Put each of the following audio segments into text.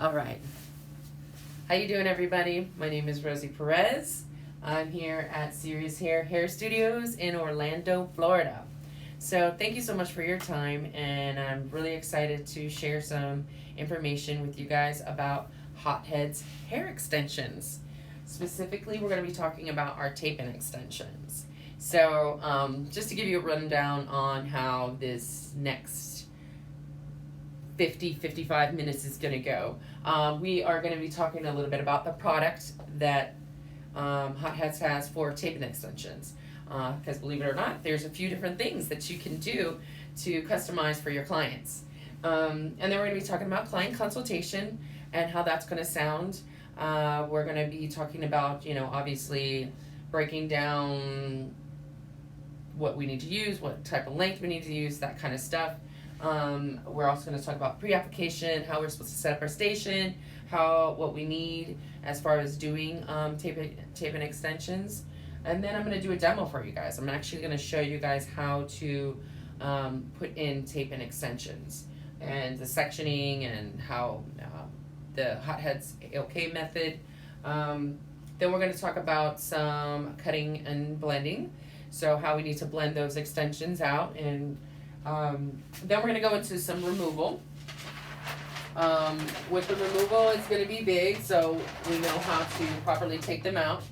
All right. How you doing, everybody? My name is Rosie Perez. I'm here at Serious Hair Studios in Orlando, Florida. So thank you so much for your time, and I'm really excited to share some information with you guys about Hotheads hair extensions. Specifically, we're going to be talking about our tape-in extensions. So just to give you a rundown on how this next 55 minutes is going to go. We are going to be talking a little bit about the product that Hotheads has for tape-in extensions. Because believe it or not, there's a few different things that you can do to customize for your clients. And then we're going to be talking about client consultation and how that's going to sound. We're going to be talking about, obviously breaking down what we need to use, what type of length we need to use, that kind of stuff. We're also going to talk about pre-application, how we're supposed to set up our station, what we need as far as doing tape-in extensions. And then I'm going to do a demo for you guys. I'm actually going to show you guys how to put in tape-in extensions and the sectioning and how the Hotheads OK method. Then we're going to talk about some cutting and blending, so how we need to blend those extensions out, and then we're going to go into some removal. With the removal, it's going to be big, so we know how to properly take them out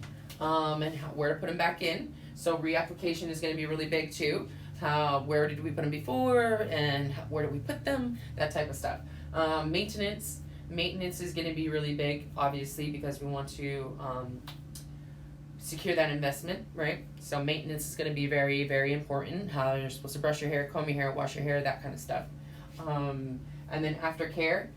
and where to put them back in. So reapplication is going to be really big too. Where did we put them before, and where do we put them? That type of stuff. Maintenance is going to be really big, obviously, because we want to secure that investment, right? So maintenance is going to be very, very important. How you're supposed to brush your hair, comb your hair, wash your hair, that kind of stuff. And then aftercare,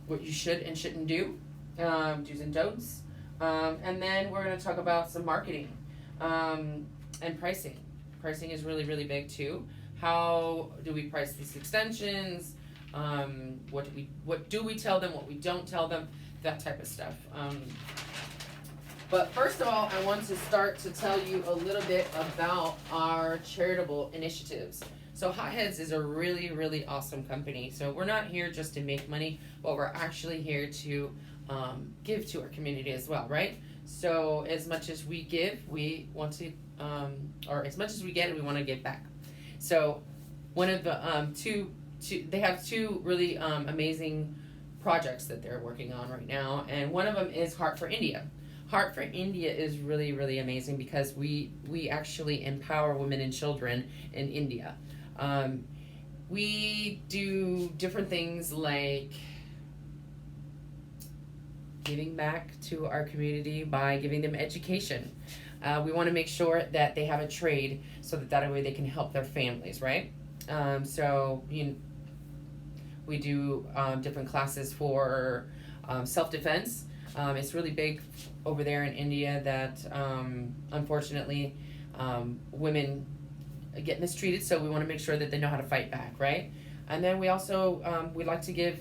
what you should and shouldn't do, do's and don'ts. And then we're going to talk about some marketing and pricing. Pricing is really, really big too. How do we price these extensions? What do we tell them? What we don't tell them? That type of stuff. But first of all, I want to start to tell you a little bit about our charitable initiatives. So Hotheads is a really, really awesome company. So we're not here just to make money, but we're actually here to give to our community as well, right? So as much as we give, we want to, or as much as we get, we want to give back. So one of the they have two really amazing projects that they're working on right now, and one of them is Heart for India. Heart for India is really, really amazing because we actually empower women and children in India. We do different things like giving back to our community by giving them education. We want to make sure that they have a trade so that way they can help their families, right? We do different classes for self-defense. It's really big over there in India that unfortunately women get mistreated, so we want to make sure that they know how to fight back, right? And then we also we like to give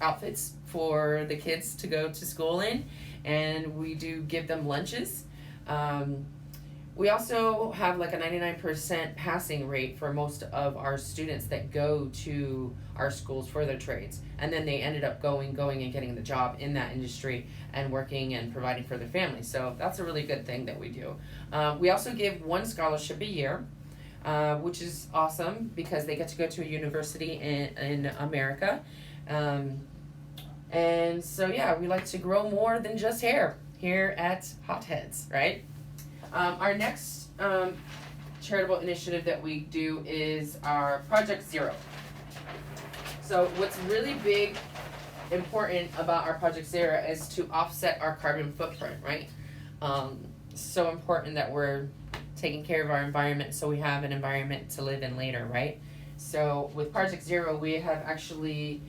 outfits for the kids to go to school in, and we do give them lunches. We also have like a 99% passing rate for most of our students that go to our schools for their trades. And then they ended up going and getting the job in that industry and working and providing for their families. So that's a really good thing that we do. We also give one scholarship a year, which is awesome because they get to go to a university in America. And so, yeah, we like to grow more than just hair here at Hotheads, right? Our next charitable initiative that we do is our Project Zero. So what's really big, important about our Project Zero is to offset our carbon footprint, right? So important that we're taking care of our environment so we have an environment to live in later, right? So with Project Zero, we have actually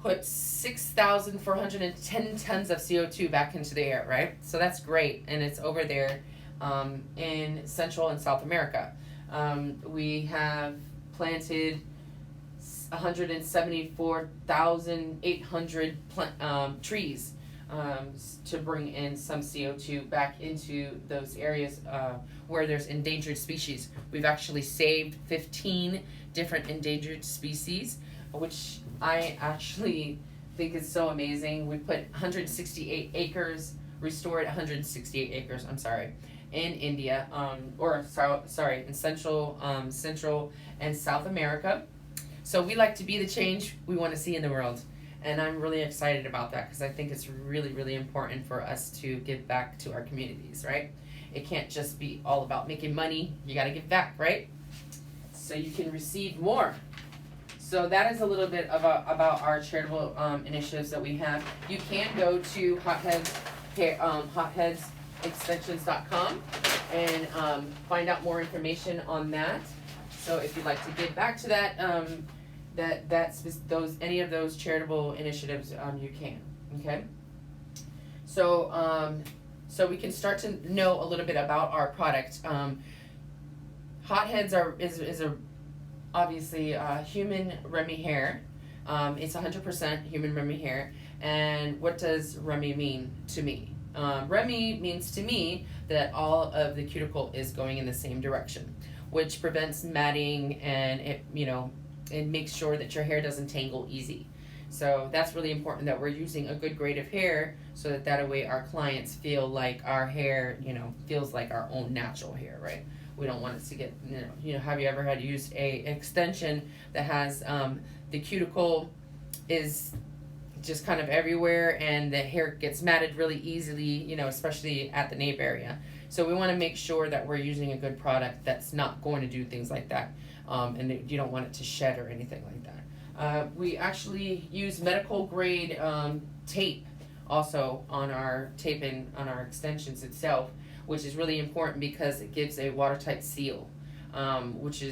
put 6,410 tons of CO2 back into the air, right? So that's great, and it's over there in Central and South America. We have planted 174,800 trees to bring in some CO2 back into those areas where there's endangered species. We've actually saved 15 different endangered species which I actually think is so amazing. We put 168 acres, restored 168 acres, I'm sorry, in India, in Central and South America. So we like to be the change we want to see in the world. And I'm really excited about that because I think it's really, really important for us to give back to our communities, right? It can't just be all about making money. You got to give back, right? So you can receive more. So that is a little bit about our charitable initiatives that we have. You can go to hotheadsextensions.com and find out more information on that. So if you'd like to give back to that, any of those charitable initiatives, you can. Okay. So we can start to know a little bit about our product. Hotheads is obviously human Remy hair. It's 100% human Remy hair. And what does Remy mean to me? Remy means to me that all of the cuticle is going in the same direction, which prevents matting, and it makes sure that your hair doesn't tangle easy. So that's really important that we're using a good grade of hair so that way our clients feel like our hair, feels like our own natural hair, right? We don't want it to get, have you ever had used an extension that has the cuticle is just kind of everywhere and the hair gets matted really easily, especially at the nape area. So we want to make sure that we're using a good product that's not going to do things like that. And you don't want it to shed or anything like that. We actually use medical grade tape also on our on our extensions itself, which is really important because it gives a watertight seal, which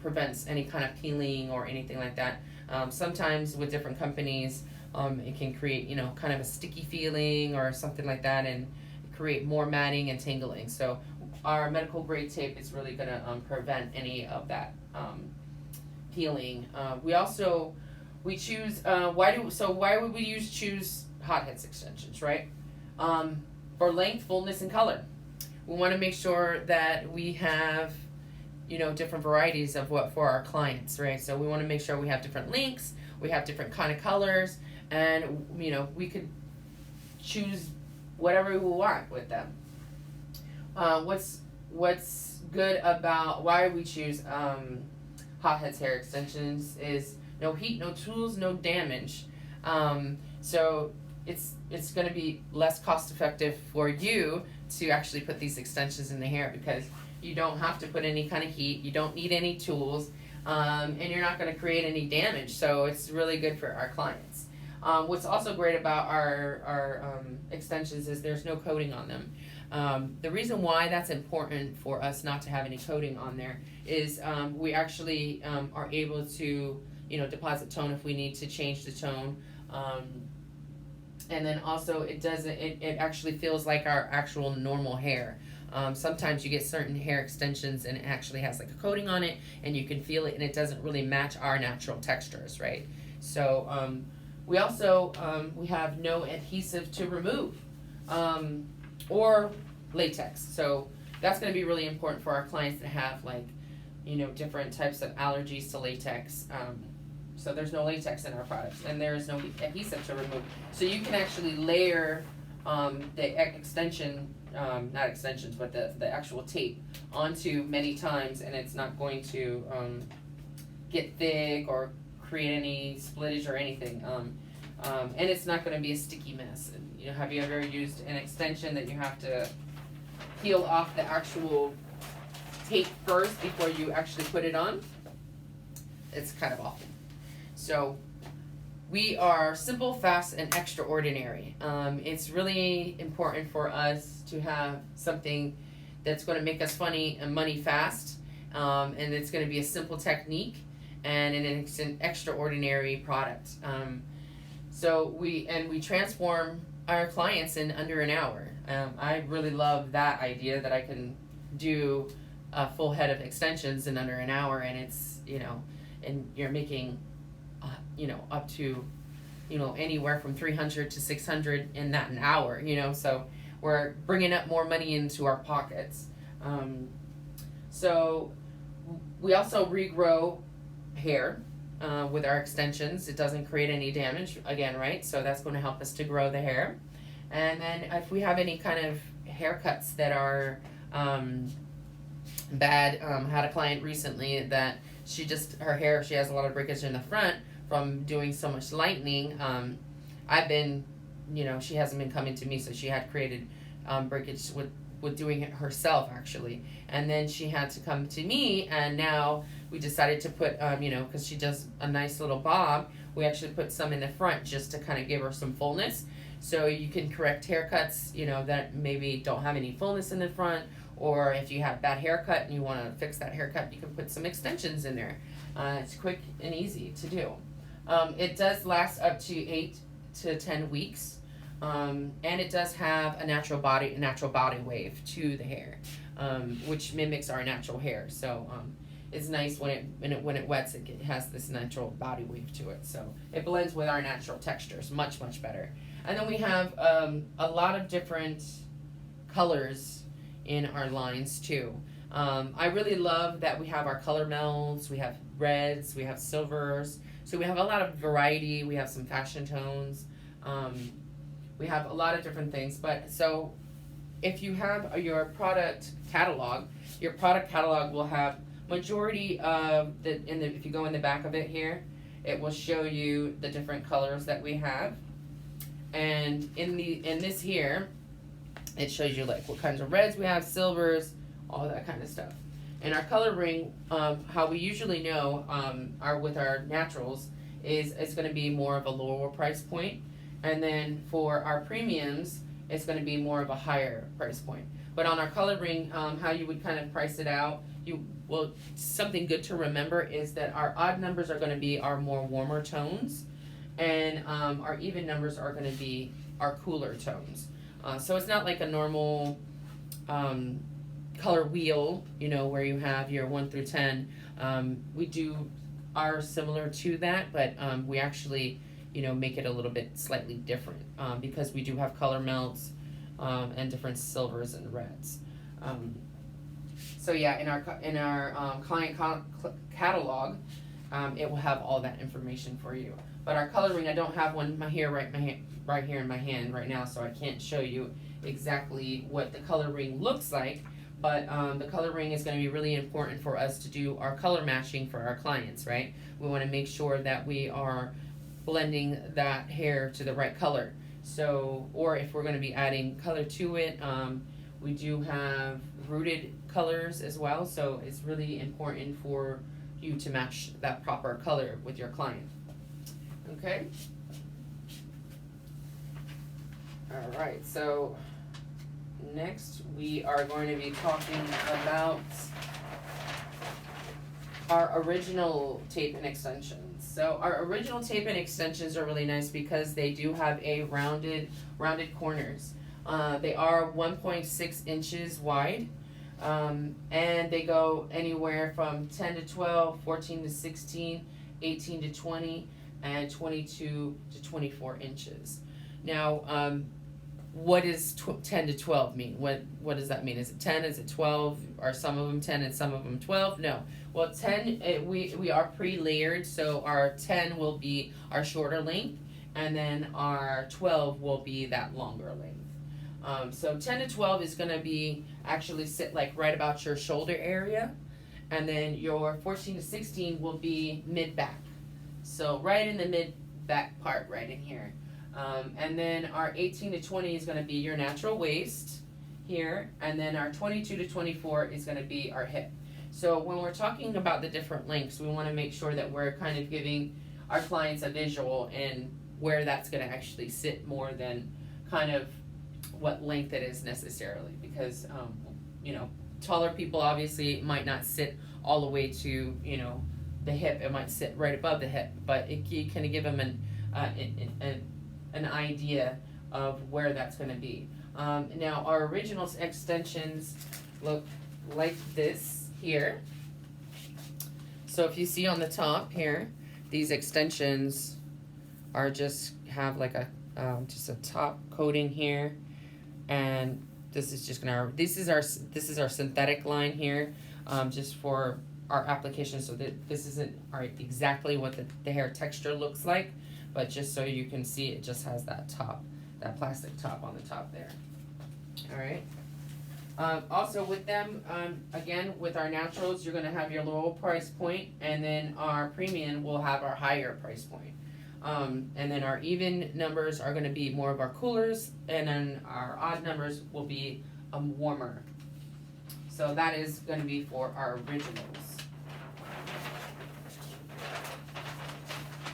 prevents any kind of peeling or anything like that. Sometimes with different companies, it can create, kind of a sticky feeling or something like that and create more matting and tangling. So our medical grade tape is really going to prevent any of that peeling. We choose why would we choose hotheads extensions, right? For length, fullness, and color. We want to make sure that we have different varieties of what for our clients, right? So we want to make sure we have different lengths, we have different kind of colors, and we could choose whatever we want with them. What's good about why we choose hotheads hair extensions is no heat, no tools, no damage. So it's going to be less cost effective for you to actually put these extensions in the hair because you don't have to put any kind of heat, you don't need any tools, and you're not going to create any damage. So it's really good for our clients. What's also great about our extensions is there's no coating on them. The reason why that's important for us not to have any coating on there is we actually are able to deposit tone if we need to change the tone. And then also it actually feels like our actual normal hair. Sometimes you get certain hair extensions and it actually has like a coating on it and you can feel it and it doesn't really match our natural textures, right? So we also we have no adhesive to remove or latex. So that's going to be really important for our clients that have different types of allergies to latex. So there's no latex in our products and there is no adhesive to remove. So you can actually layer the extension, not extensions, but the actual tape onto many times and it's not going to get thick or create any splittage or anything. And it's not going to be a sticky mess. And, have you ever used an extension that you have to peel off the actual tape first before you actually put it on? It's kind of awful. So we are simple, fast, and extraordinary. It's really important for us to have something that's going to make us funny and money fast, and it's going to be a simple technique, and it's an extraordinary product. So we transform our clients in under an hour. I really love that idea that I can do a full head of extensions in under an hour, and it's and you're making up to anywhere from 300 to 600 in that an hour. So we're bringing up more money into our pockets. So we also regrow hair. with our extensions. It doesn't create any damage again, right? So that's going to help us to grow the hair. And then if we have any kind of haircuts that are bad, had a client recently that she has a lot of breakage in the front from doing so much lightening. I've been, she hasn't been coming to me, so she had created breakage with doing it herself actually, and then she had to come to me, and now we decided to put because she does a nice little bob, we actually put some in the front just to kind of give her some fullness, so you can correct haircuts that maybe don't have any fullness in the front, or if you have bad haircut and you want to fix that haircut, you can put some extensions in there. It's quick and easy to do. It does last up to 8 to 10 weeks. And it does have a natural body wave to the hair, which mimics our natural hair. So it's nice when it wets, it has this natural body wave to it. So it blends with our natural textures much better. And then we have a lot of different colors in our lines too. I really love that we have our color melds. We have reds. We have silvers. So we have a lot of variety. We have some fashion tones. We have a lot of different things, but so if you have your product catalog will have majority of if you go in the back of it here, it will show you the different colors that we have, and in this here, it shows you like what kinds of reds we have, silvers, all that kind of stuff. And our color ring, how we usually know with our naturals is it's going to be more of a lower price point. And then for our premiums, it's going to be more of a higher price point. But on our color ring, how you would kind of price it out, something good to remember is that our odd numbers are going to be our more warmer tones, and our even numbers are going to be our cooler tones. So it's not like a normal color wheel, where you have your 1 through 10. We are similar to that, but we actually make it a little bit slightly different because we do have color melts and different silvers and reds. So yeah, in our client catalog, it will have all that information for you. But our coloring, I don't have one right here in my hand right now, so I can't show you exactly what the coloring looks like. But the coloring is going to be really important for us to do our color matching for our clients, right? We want to make sure that we are blending that hair to the right color. So, or if we're going to be adding color to it, we do have rooted colors as well. So it's really important for you to match that proper color with your client. Okay. All right. So next we are going to be talking about our original tape and extensions. So our original tape and extensions are really nice because they do have a rounded corners. They are 1.6 inches wide, and they go anywhere from 10 to 12, 14 to 16, 18 to 20, and 22 to 24 inches. Now, what does 10 to 12 mean? What does that mean? Is it 10? Is it 12? Are some of them 10 and some of them 12? No. Well, 10, we are pre-layered, so our 10 will be our shorter length, and then our 12 will be that longer length. So 10 to 12 is going to be actually sit like right about your shoulder area, and then your 14 to 16 will be mid-back. So right in the mid-back part, right in here. And then our 18 to 20 is going to be your natural waist here, and then our 22 to 24 is going to be our hip. So when we're talking about the different lengths, we want to make sure that we're kind of giving our clients a visual and where that's going to actually sit more than kind of what length it is necessarily, because taller people obviously might not sit all the way to the hip. It might sit right above the hip, but you kind of give them an idea of where that's going to be. Now our original extensions look like this here. So if you see on the top here, these extensions are just have like a top coating here, and this is just this is our synthetic line here, just for our application, so that this isn't exactly what the hair texture looks like, but just so you can see, it just has that top, that plastic top on the top there. All right. Also with them, again, with our naturals, you're gonna have your low price point, and then our premium will have our higher price point. And then our even numbers are gonna be more of our coolers, and then our odd numbers will be warmer. So that is gonna be for our originals.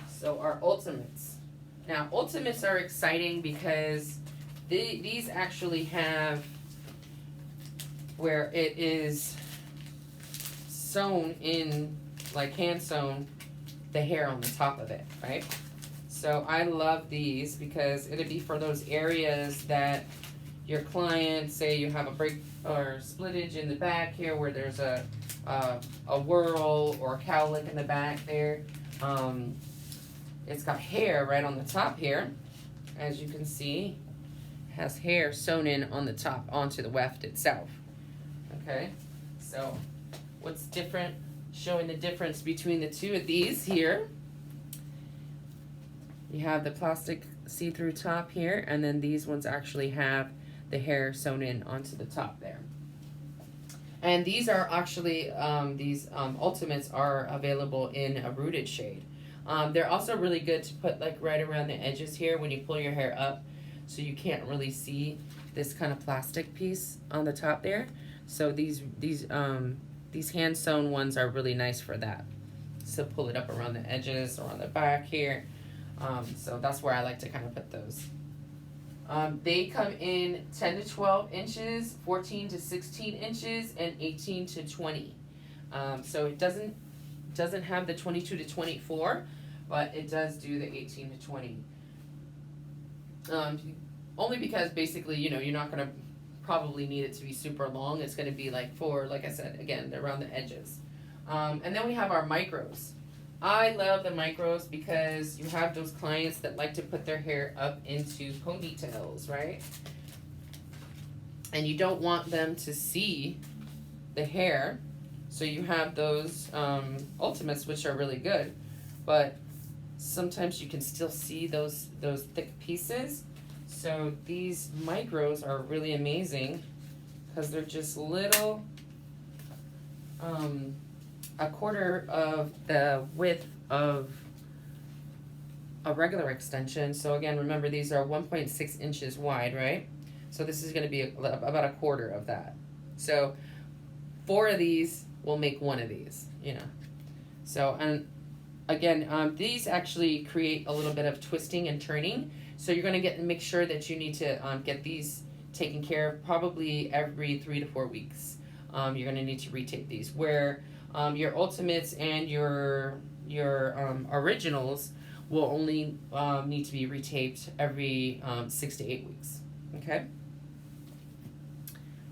So our ultimates. Now ultimates are exciting because these actually have where it is sewn in, like hand sewn, the hair on the top of it, right? So I love these because it'd be for those areas that your client, say you have a break or splittage in the back here where there's a whirl or a cowlick in the back there. It's got hair right on the top here, as you can see. Has hair sewn in on the top onto the weft itself. Okay, so what's different, showing the difference between the two of these here. You have the plastic see-through top here, and then these ones actually have the hair sewn in onto the top there. And these are actually, these ultimates are available in a rooted shade. They're also really good to put like right around the edges here when you pull your hair up, so you can't really see this kind of plastic piece on the top there. So these hand sewn ones are really nice for that. So pull it up around the edges or on the back here. So that's where I like to kind of put those. They come in 10 to 12 inches, 14 to 16 inches, and 18 to 20. So it doesn't have the 22 to 24, but it does do the 18 to 20. Only because basically, you know, you're not gonna probably need it to be super long. It's gonna be like for, like I said, again, around the edges. And then we have our micros. I love the micros because you have those clients that like to put their hair up into ponytails, right? And you don't want them to see the hair. So you have those ultimates, which are really good, but sometimes you can still see those thick pieces. So these micros are really amazing because they're just little, a quarter of the width of a regular extension. So again, remember these are 1.6 inches wide, right? So this is going to be about a quarter of that. So 4 of these will make 1 of these, you know. So, and again, these actually create a little bit of twisting and turning. So you're going to make sure that you need to get these taken care of probably every 3 to 4 weeks. You're going to need to retape these. Where your ultimates and your originals will only need to be retaped every 6 to 8 weeks. Okay.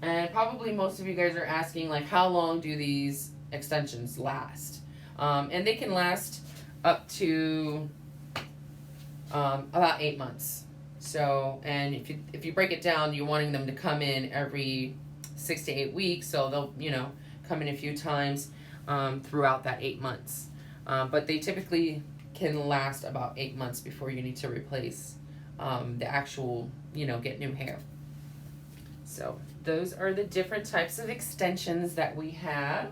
And probably most of you guys are asking, like, how long do these extensions last? And they can last up to about 8 months. So, and if you break it down, you're wanting them to come in every 6 to 8 weeks, so they'll, you know, come in a few times throughout that 8 months. But they typically can last about 8 months before you need to replace the actual, you know, get new hair. So those are the different types of extensions that we have.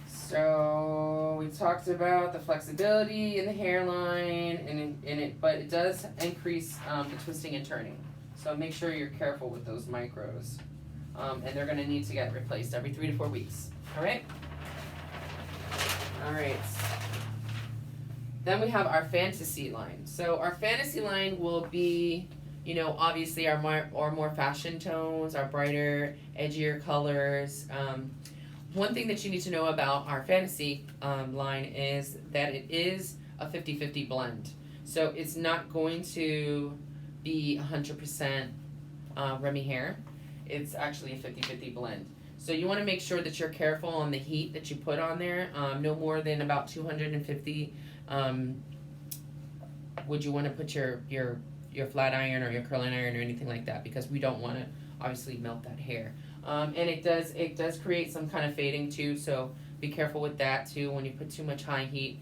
So we talked about the flexibility in the hairline, but it does increase the twisting and turning. So make sure you're careful with those micros, and they're going to need to get replaced every 3 to 4 weeks. All right. All right. Then we have our fantasy line. So our fantasy line will be, you know, obviously our more fashion tones, our brighter, edgier colors. One thing that you need to know about our fantasy line is that it is a 50-50 blend. So it's not going to be 100% Remy hair. It's actually a 50-50 blend. So you want to make sure that you're careful on the heat that you put on there. No more than about 250 would you want to put your flat iron or your curling iron or anything like that, because we don't want to obviously melt that hair. And it does create some kind of fading too, so be careful with that too. When you put too much high heat,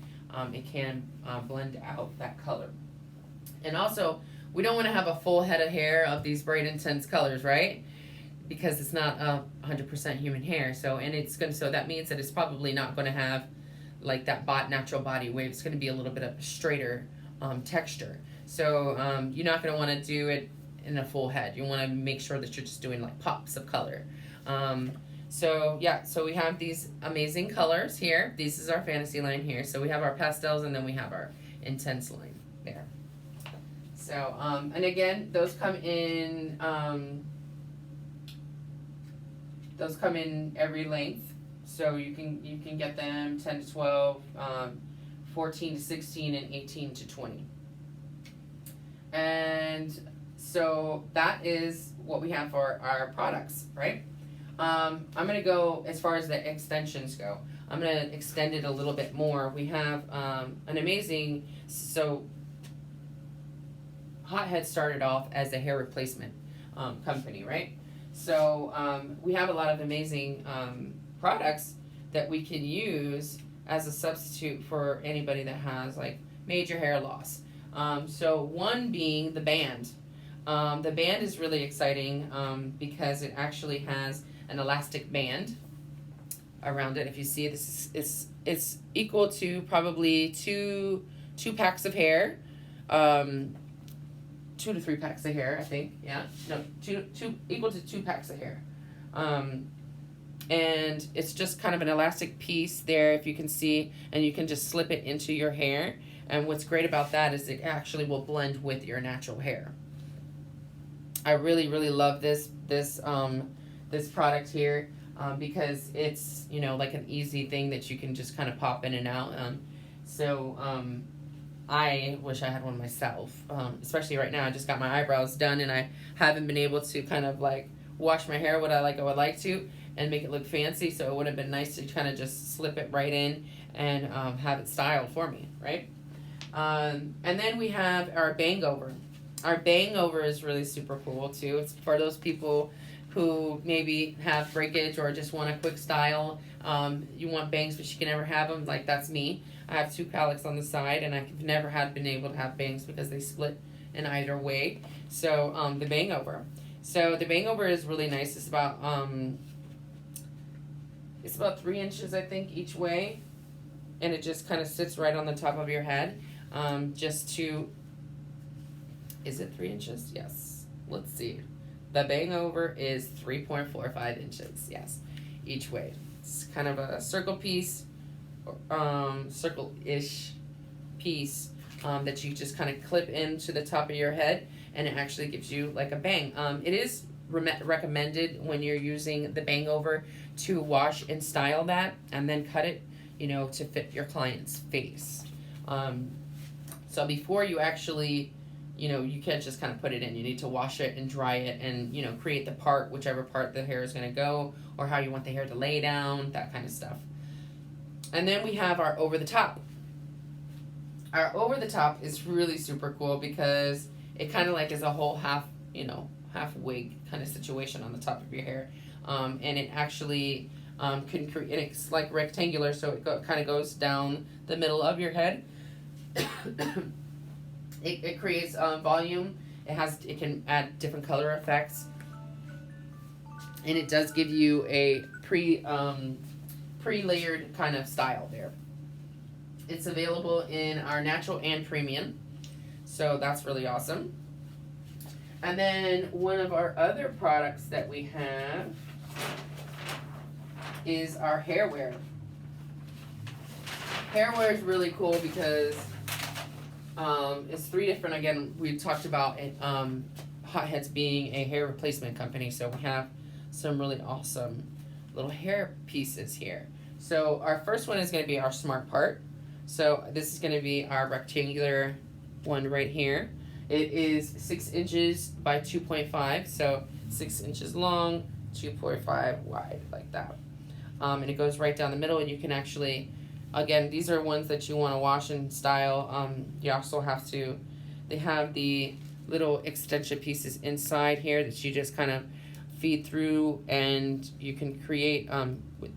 it can blend out that color. And also, we don't want to have a full head of hair of these bright intense colors, right? Because it's not 100% human hair. So that means that it's probably not going to have like that natural body wave. It's going to be a little bit of a straighter texture. So you're not going to want to do it in a full head. You want to make sure that you're just doing like pops of color. So we have these amazing colors here. This is our fantasy line here. So we have our pastels, and then we have our intense line there. So and again, those come in every length. So you can get them 10 to 12, 14 to 16, and 18 to 20. And so that is what we have for our products, right? I'm going to go as far as the extensions go. I'm going to extend it a little bit more. We have an amazing, so Hot Head started off as a hair replacement company, right? So we have a lot of amazing products that we can use as a substitute for anybody that has like major hair loss. So one being the band. The band is really exciting because it actually has an elastic band around it. If you see this, it's equal to probably two packs of hair, 2 to 3 packs of hair, I think. Yeah, no, equal to 2 packs of hair. And it's just kind of an elastic piece there, if you can see, and you can just slip it into your hair. And what's great about that is it actually will blend with your natural hair. I really, really love this product here because it's, like an easy thing that you can just kind of pop in and out. I wish I had one myself, especially right now. I just got my eyebrows done and I haven't been able to kind of like wash my hair I would like to and make it look fancy. So it would have been nice to kind of just slip it right in and have it styled for me, right? And then we have our bang over. Our bang over is really super cool too. It's for those people who maybe have breakage or just want a quick style. You want bangs but you can never have them, like that's me. I have 2 cowlicks on the side and I've never been able to have bangs because they split in either way. So the bang over. So the bang over is really nice. It's about 3 inches, I think, each way, and it just kind of sits right on the top of your head. Is it 3 inches? Yes. Let's see. The bang over is 3.45 inches. Yes, each way. It's kind of a circle piece, circle-ish piece that you just kind of clip into the top of your head, and it actually gives you like a bang. It is recommended when you're using the bang over to wash and style that and then cut it, to fit your client's face. So before you actually, you can't just kind of put it in. You need to wash it and dry it and, create the part, whichever part the hair is going to go, or how you want the hair to lay down, that kind of stuff. And then we have our over the top. Our over the top is really super cool because it kind of like is a whole half wig kind of situation on the top of your hair. And it actually can create, and it's like rectangular, so it kind of goes down the middle of your head. It creates volume. It can add different color effects, and it does give you a pre-layered kind of style there. It's available in our natural and premium, so that's really awesome. And then one of our other products that we have is our hair wear. Hair wear is really cool because it's 3 different. Again, we talked about it, Hot Heads being a hair replacement company, so we have some really awesome little hair pieces here. So our first one is going to be our smart part. So this is going to be our rectangular one right here. It is 6 inches by 2.5, so 6 inches long, 2.5 wide, like that. And it goes right down the middle, and you can actually, again, these are ones that you want to wash and style. You also have they have the little extension pieces inside here that you just kind of feed through, and you can create,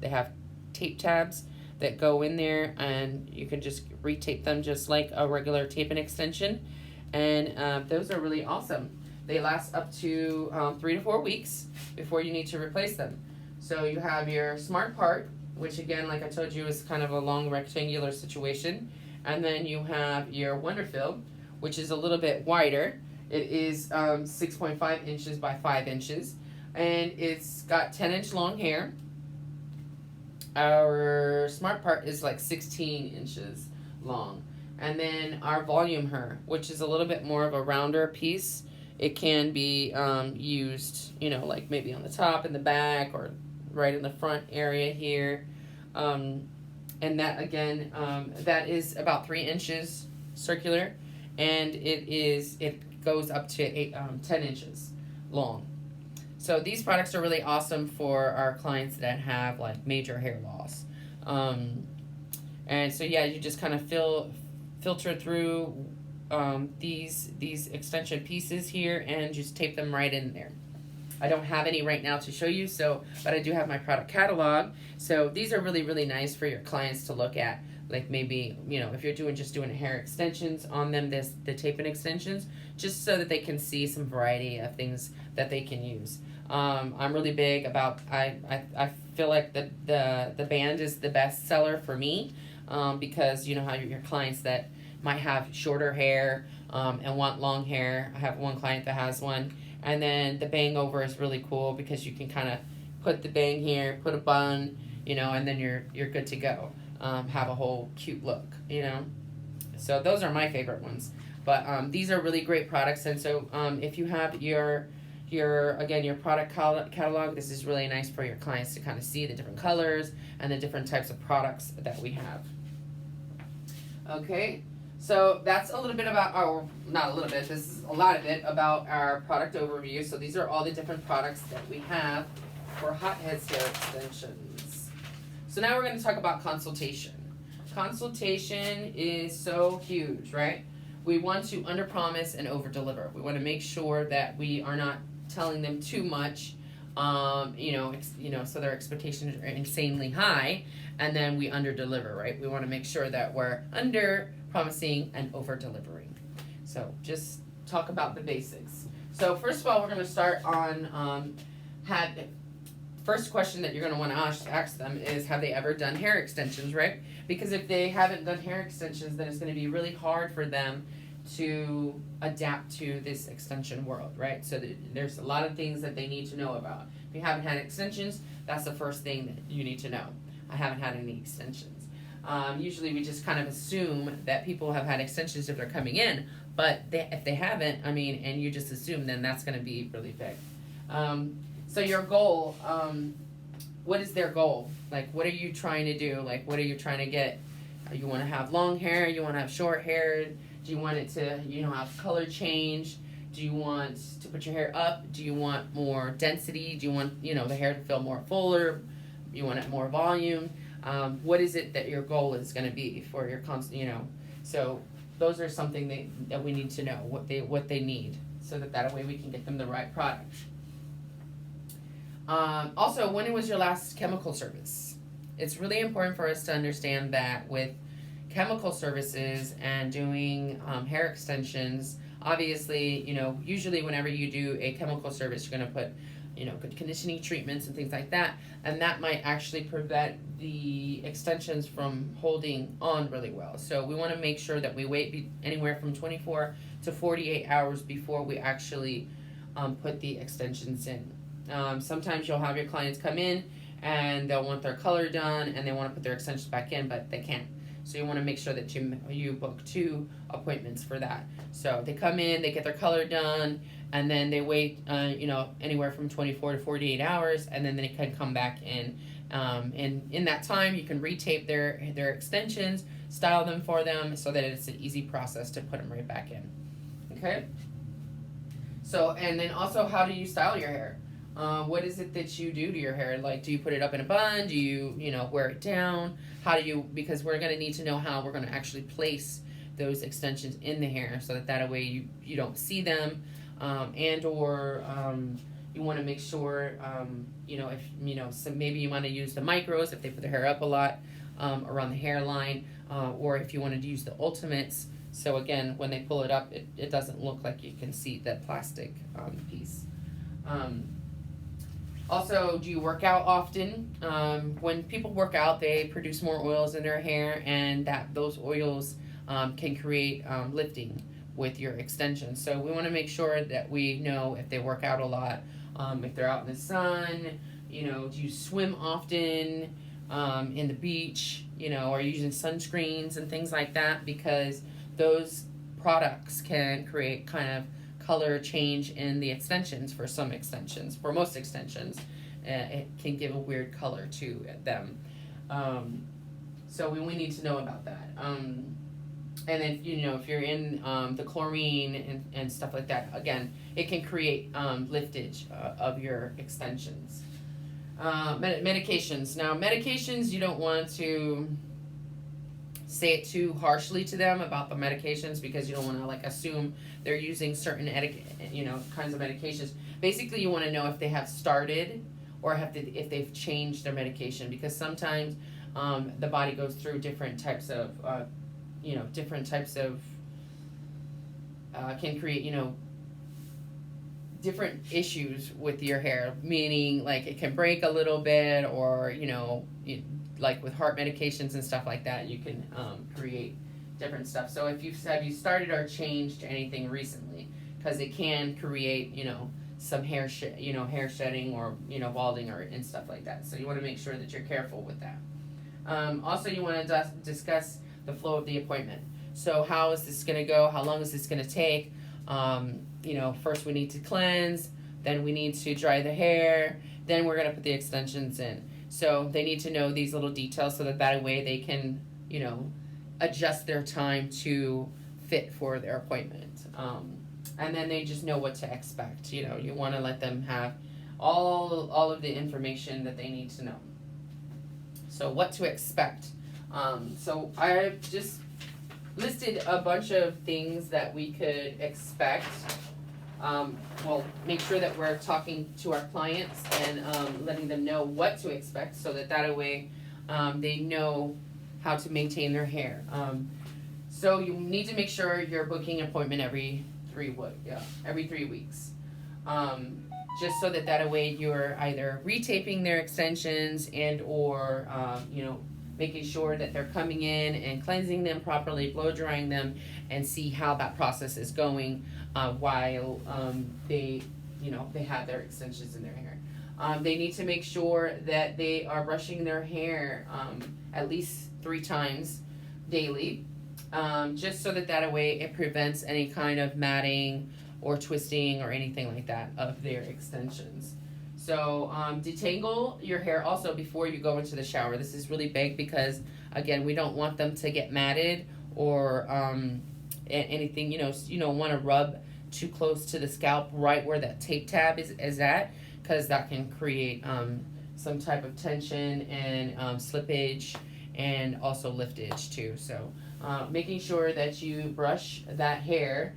they have tape tabs that go in there, and you can just retape them just like a regular tape and extension. And those are really awesome. They last up to 3 to 4 weeks before you need to replace them. So you have your Smart Part, which again, like I told you, is kind of a long rectangular situation. And then you have your Wonderfill, which is a little bit wider. It is 6.5 inches by 5 inches. And it's got 10-inch long hair. Our Smart Part is like 16 inches long. And then our Volume Hair, which is a little bit more of a rounder piece. It can be used, you know, like maybe on the top, in the back, or right in the front area here. And that, again, that is about 3 inches circular. And it goes up to 10 inches long. So these products are really awesome for our clients that have like major hair loss. And so yeah, you just kind of filter through these extension pieces here and just tape them right in there. I don't have any right now to show you, but I do have my product catalog. So these are really, really nice for your clients to look at. Like maybe, you know, if you're just doing hair extensions on them, the tape and extensions, just so that they can see some variety of things that they can use. I'm really big about, I feel like the band is the best seller for me, because you know how your clients that might have shorter hair and want long hair. I have one client that has one. And then the bang over is really cool because you can kind of put the bang here, put a bun, you know, and then you're good to go. Have a whole cute look, you know. So those are my favorite ones. But these are really great products. And so if you have your product catalog, this is really nice for your clients to kind of see the different colors and the different types of products that we have. Okay. So that's a little bit about not a little bit, this is a lot of it about our product overview. So these are all the different products that we have for Hot Heads hair extensions. So now we're going to talk about consultation. Consultation is so huge, right? We want to underpromise and overdeliver. We want to make sure that we are not telling them too much, so their expectations are insanely high, and then we underdeliver, right? We want to make sure that we're under promising and over delivering. So just talk about the basics. So first of all, we're going to start on first question that you're going to want to ask them is, have they ever done hair extensions, right? Because if they haven't done hair extensions, then it's going to be really hard for them to adapt to this extension world, right? So there's a lot of things that they need to know about. If you haven't had extensions, that's the first thing that you need to know. I haven't had any extensions. Usually we just kind of assume that people have had extensions if they're coming in, but if they haven't, and you just assume, then that's going to be really big. So your goal, what is their goal? Like, what are you trying to do? Like, what are you trying to get? You want to have long hair? You want to have short hair? Do you want it to, have color change? Do you want to put your hair up? Do you want more density? Do you want, the hair to feel more fuller? You want it more volume? What is it that your goal is going to be for your so those are something that we need to know what they need, so that way we can get them the right product. Also, when was your last chemical service? It's really important for us to understand that with chemical services and doing hair extensions, obviously, usually whenever you do a chemical service, you're going to put good conditioning treatments and things like that, and that might actually prevent the extensions from holding on really well. So we want to make sure that we wait anywhere from 24 to 48 hours before we actually put the extensions in. Sometimes you'll have your clients come in and they'll want their color done and they want to put their extensions back in, but they can't. So you want to make sure that you book 2 appointments for that. So they come in, they get their color done, and then they wait, anywhere from 24 to 48 hours, and then they can come back in. And in that time, you can retape their extensions, style them for them, so that it's an easy process to put them right back in. Okay? So, and then also, how do you style your hair? What is it that you do to your hair? Like, do you put it up in a bun? Do you, wear it down? Because we're going to need to know how we're going to actually place those extensions in the hair, so that way you don't see them, You want to make sure, if so maybe you want to use the micros if they put their hair up a lot, around the hairline, or if you wanted to use the ultimates. So again, when they pull it up, it doesn't look like you can see that plastic piece. Also, do you work out often? When people work out, they produce more oils in their hair, and those oils can create lifting with your extensions. So we want to make sure that we know if they work out a lot, if they're out in the sun, do you swim often, in the beach, are you using sunscreens and things like that, because those products can create kind of color change in the extensions. For some extensions, for most extensions, it can give a weird color to them. So we need to know about that. And then, if you're in the chlorine and stuff like that, again, it can create liftage of your extensions. Medications. Now, medications, you don't want to say it too harshly to them about the medications, because you don't want to assume they're using certain kinds of medications. Basically, you want to know if they have started or if they've changed their medication, because sometimes the body goes through different types of can create different issues with your hair, meaning it can break a little bit, or like with heart medications and stuff like that, you can create different stuff. So if you started or changed anything recently, because it can create some hair shedding, or balding, and stuff like that. So you want to make sure that you're careful with that. Also, you want to discuss the flow of the appointment. So how is this going to go? How long is this going to take? First we need to cleanse, then we need to dry the hair, then we're going to put the extensions in. So they need to know these little details, so that way they can, adjust their time to fit for their appointment. And then they just know what to expect. You want to let them have all of the information that they need to know. So what to expect. So I just listed a bunch of things that we could expect. Make sure that we're talking to our clients and letting them know what to expect, so that way they know how to maintain their hair. So you need to make sure you're booking an appointment every 3 weeks. Just so that way you're either retaping their extensions or making sure that they're coming in and cleansing them properly, blow drying them, and see how that process is going while they have their extensions in their hair. They need to make sure that they are brushing their hair at least 3 times daily, just so that way it prevents any kind of matting or twisting or anything like that of their extensions. So detangle your hair also before you go into the shower. This is really big, because again, we don't want them to get matted or anything. You don't want to rub too close to the scalp right where that tape tab is at, because that can create some type of tension and slippage, and also liftage too. So making sure that you brush that hair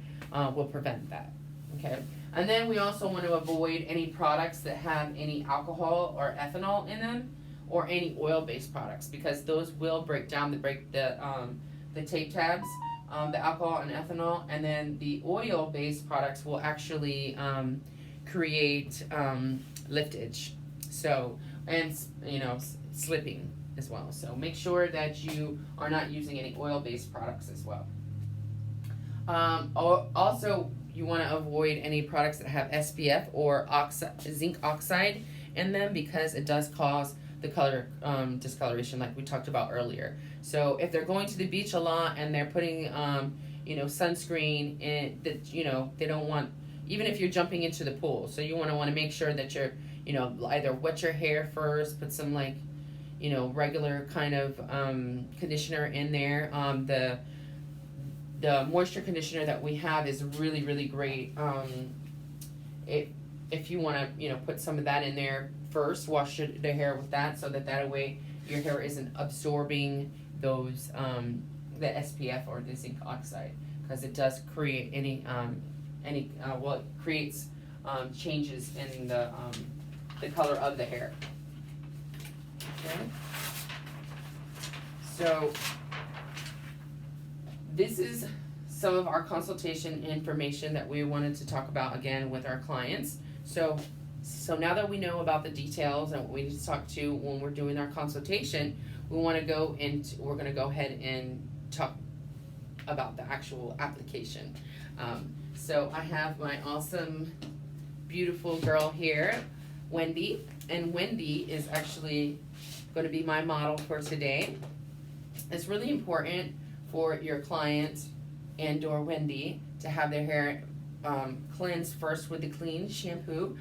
will prevent that. Okay. And then we also want to avoid any products that have any alcohol or ethanol in them, or any oil-based products, because those will break the tape tabs, the alcohol and ethanol, and then the oil-based products will actually create liftage. So, and slipping as well. So make sure that you are not using any oil-based products as well. Also, you want to avoid any products that have SPF or zinc oxide in them, because it does cause the color discoloration like we talked about earlier. So if they're going to the beach a lot and they're putting sunscreen in, that they don't want, even if you're jumping into the pool. So you want to make sure that you're either wet your hair first, put some regular kind of conditioner in there. The moisture conditioner that we have is really, really great. If you want to, put some of that in there first, wash the hair with that, so that way your hair isn't absorbing those the SPF or the zinc oxide, because it does create it creates changes in the color of the hair. Okay. So this is some of our consultation information that we wanted to talk about again with our clients. So now that we know about the details and what we need to talk to when we're doing our consultation, we're going to go ahead and talk about the actual application. So I have my awesome, beautiful girl here, Wendy, and Wendy is actually going to be my model for today. It's really important for your client and or Wendy to have their hair cleansed first with the clean shampoo.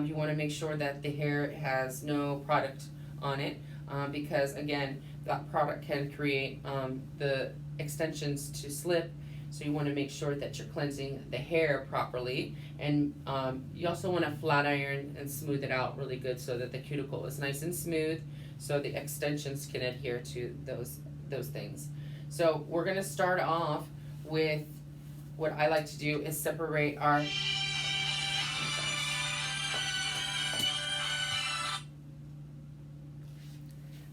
You want to make sure that the hair has no product on it, because again, that product can create the extensions to slip. So you want to make sure that you're cleansing the hair properly, and you also want to flat iron and smooth it out really good so that the cuticle is nice and smooth, so the extensions can adhere to those things. So we're going to start off with what I like to do is separate our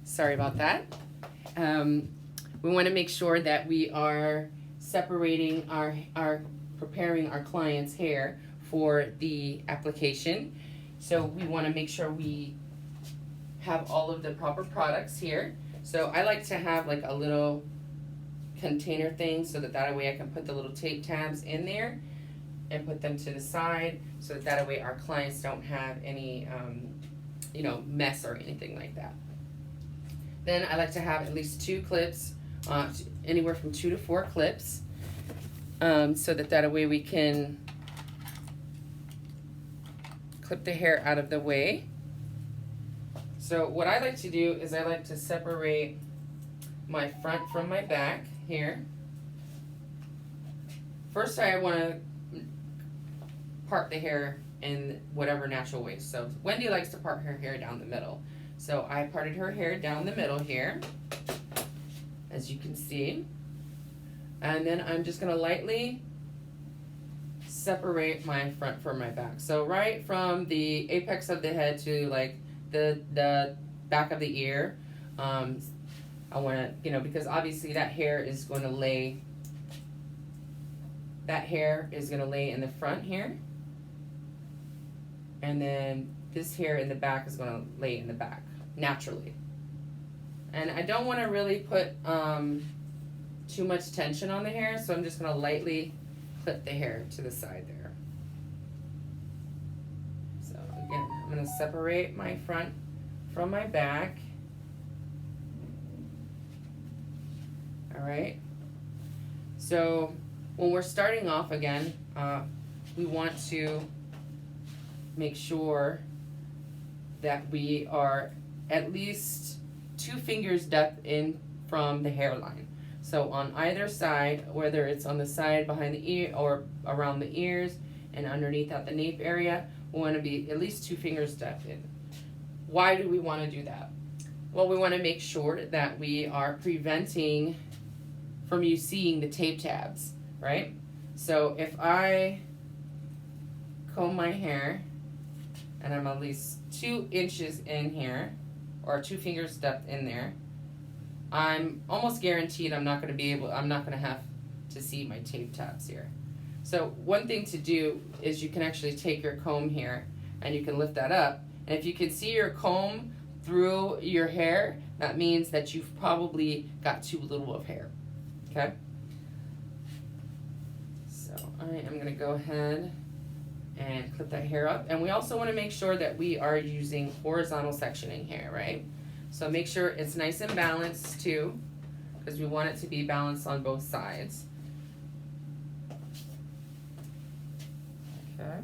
sorry about that. We want to make sure that we are separating preparing our client's hair for the application. So we want to make sure we have all of the proper products here. So I like to have like a little container thing so that way I can put the little tape tabs in there and put them to the side, so that way our clients don't have any mess or anything like that. Then I like to have at least 2 clips, anywhere from 2 to 4 clips, so that way we can clip the hair out of the way. So what I like to do is I like to separate my front from my back here. First I want to part the hair in whatever natural way. So Wendy likes to part her hair down the middle. So I parted her hair down the middle here, as you can see. And then I'm just going to lightly separate my front from my back. So right from the apex of the head to like the back of the ear, I want to, because obviously that hair is going to lay in the front here. And then this hair in the back is going to lay in the back naturally. And I don't want to really put too much tension on the hair, so I'm just going to lightly clip the hair to the side there. So again, I'm going to separate my front from my back. All right. So when we're starting off again, we want to make sure that we are at least 2 fingers depth in from the hairline. So on either side, whether it's on the side behind the ear or around the ears and underneath at the nape area, we want to be at least 2 fingers depth in. Why do we want to do that? Well, we want to make sure that we are preventing from you seeing the tape tabs, right? So if I comb my hair and I'm at least 2 inches in here, or 2 fingers depth in there, I'm almost guaranteed I'm not going to have to see my tape tabs here. So one thing to do is you can actually take your comb here and you can lift that up. And if you can see your comb through your hair, that means that you've probably got too little of hair. Okay? So I am going to go ahead and clip that hair up. And we also want to make sure that we are using horizontal sectioning here, right? So make sure it's nice and balanced too, because we want it to be balanced on both sides. Okay.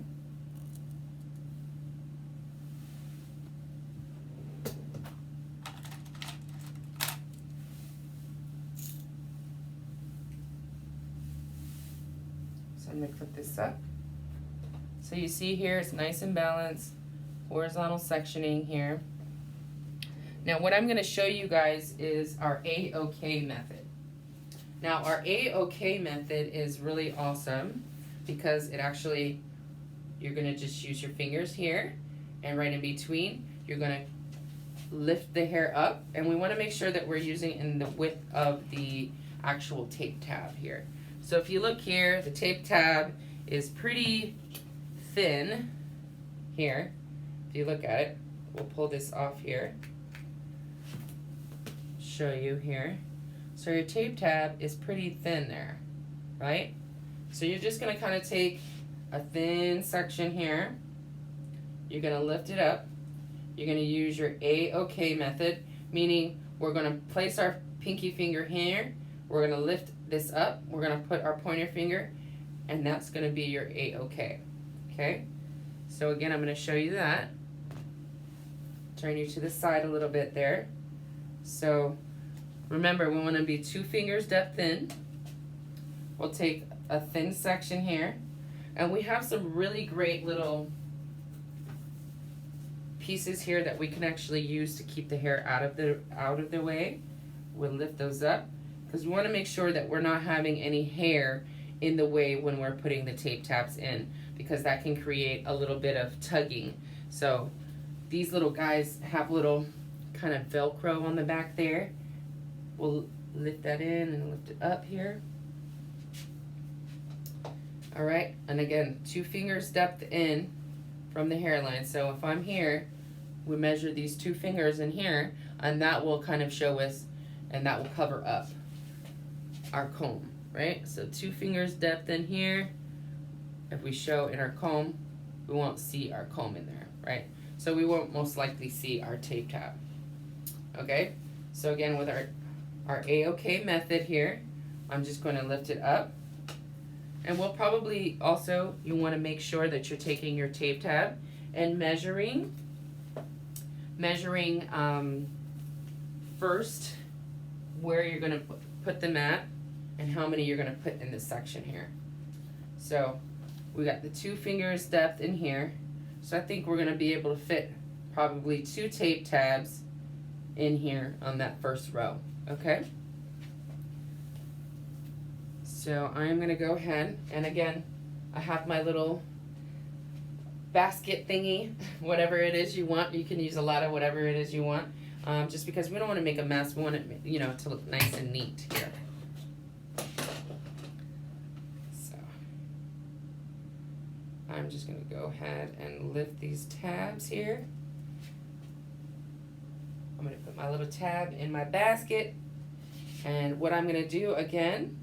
So I'm going to clip this up. So you see here, it's nice and balanced, horizontal sectioning here. Now what I'm going to show you guys is our A-OK method. Now our A-OK method is really awesome because it actually you're gonna just use your fingers here, and right in between, you're gonna lift the hair up, and we wanna make sure that we're using in the width of the actual tape tab here. So if you look here, the tape tab is pretty thin here. If you look at it, we'll pull this off here, show you here. So your tape tab is pretty thin there, right? So you're just gonna kind of take a thin section here, you're gonna lift it up, you're gonna use your A-OK method, meaning we're gonna place our pinky finger here, we're gonna lift this up, we're gonna put our pointer finger, and that's gonna be your A-OK, okay? So again, I'm gonna show you that. Turn you to the side a little bit there. So remember, we wanna be 2 fingers depth in. We'll take a thin section here, and we have some really great little pieces here that we can actually use to keep the hair out of the way. We'll lift those up because we want to make sure that we're not having any hair in the way when we're putting the tape tabs in, because that can create a little bit of tugging. So these little guys have little kind of Velcro on the back there. We'll lift that in and lift it up here. All right, and again, 2 fingers depth in from the hairline. So if I'm here, we measure these 2 fingers in here, and that will kind of show us, and that will cover up our comb, right? So 2 fingers depth in here. If we show in our comb, we won't see our comb in there, right? So we won't most likely see our tape tab. Okay, so again, with our A-OK method here, I'm just going to lift it up. And we'll probably also, you want to make sure that you're taking your tape tab and measuring first where you're going to put them at and how many you're going to put in this section here. So we got the 2 fingers depth in here. So I think we're going to be able to fit probably 2 tape tabs in here on that first row, okay? So I'm going to go ahead, and again, I have my little basket thingy, whatever it is you want. You can use a lot of whatever it is you want, just because we don't want to make a mess. We want it, you know, to look nice and neat here. So I'm just going to go ahead and lift these tabs here. I'm going to put my little tab in my basket, and what I'm going to do again,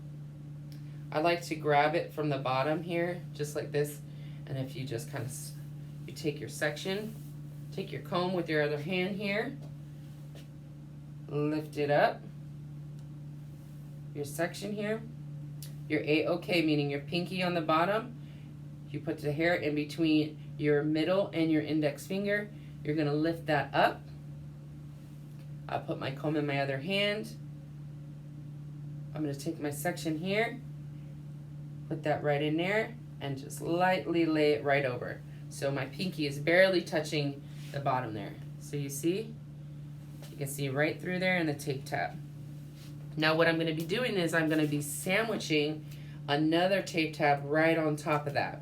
I like to grab it from the bottom here, just like this. And if you just kind of, you take your section, take your comb with your other hand here, lift it up, your section here, your A-OK, meaning your pinky on the bottom, you put the hair in between your middle and your index finger, you're gonna lift that up. I'll put my comb in my other hand. I'm gonna take my section here, put that right in there, and just lightly lay it right over. So my pinky is barely touching the bottom there. So you see? You can see right through there in the tape tab. Now what I'm going to be doing is I'm going to be sandwiching another tape tab right on top of that.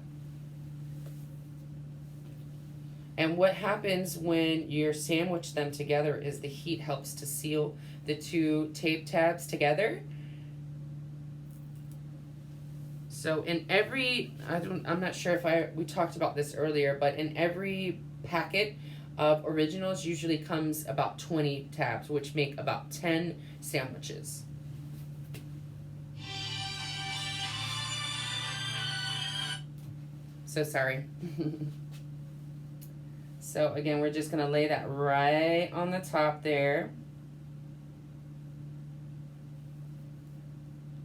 And what happens when you sandwich them together is the heat helps to seal the 2 tape tabs together. So in every, I'm not sure if we talked about this earlier, but in every packet of originals usually comes about 20 tabs, which make about 10 sandwiches. So sorry. So again, we're just gonna lay that right on the top there.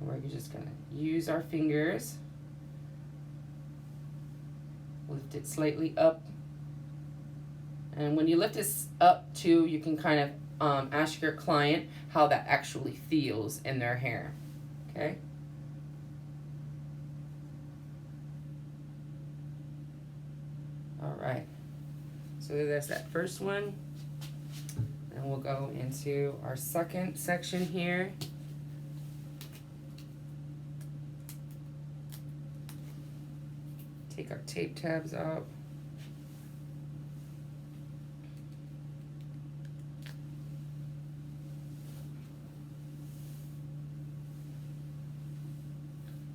We're just gonna use our fingers, lift it slightly up, and when you lift this up too, you can kind of ask your client how that actually feels in their hair, okay? All right, so there's that first one, and we'll go into our second section here. Take our tape tabs out.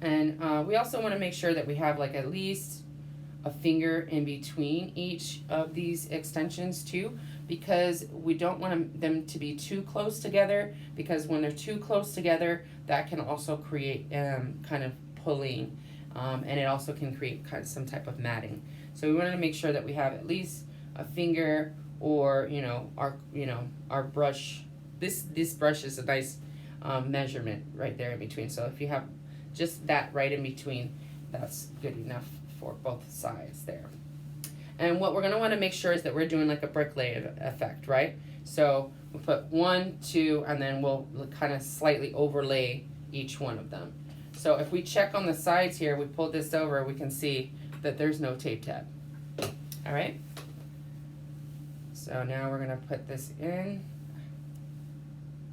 And we also want to make sure that we have like at least a finger in between each of these extensions too, because we don't want them to be too close together, because when they're too close together, that can also create kind of pulling, and it also can create kind of some type of matting. So we wanted to make sure that we have at least a finger, or our brush. This brush is a nice measurement right there in between. So if you have just that right in between, that's good enough for both sides there. And what we're going to want to make sure is that we're doing like a bricklayer effect, right? So we'll put 1, 2, and then we'll kind of slightly overlay each one of them. So if we check on the sides here, we pull this over, we can see that there's no tape tab. All right. So now we're going to put this in.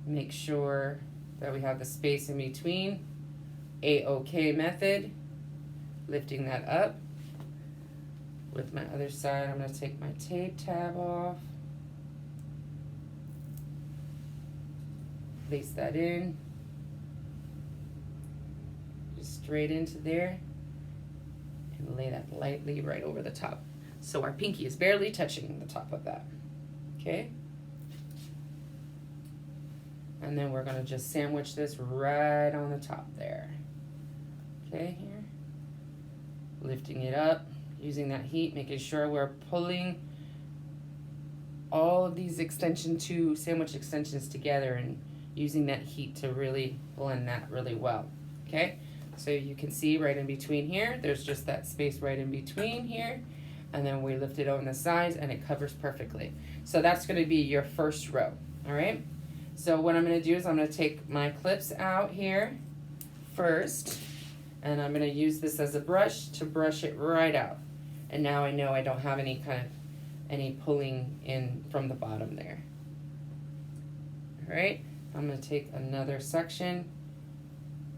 Make sure that we have the space in between. A-OK method. Lifting that up. With my other side, I'm going to take my tape tab off. Place that in. Just straight into there. And lay that lightly right over the top. So our pinky is barely touching the top of that. Okay? And then we're going to just sandwich this right on the top there. Okay, here. Lifting it up. Using that heat, making sure we're pulling all of these sandwich extensions together, and using that heat to really blend that really well. Okay, so you can see right in between here, there's just that space right in between here, and then we lift it on the sides and it covers perfectly. So that's going to be your first row. All right, so what I'm going to do is I'm going to take my clips out here first, and I'm going to use this as a brush to brush it right out. And now I know I don't have any pulling in from the bottom there. All right, I'm going to take another section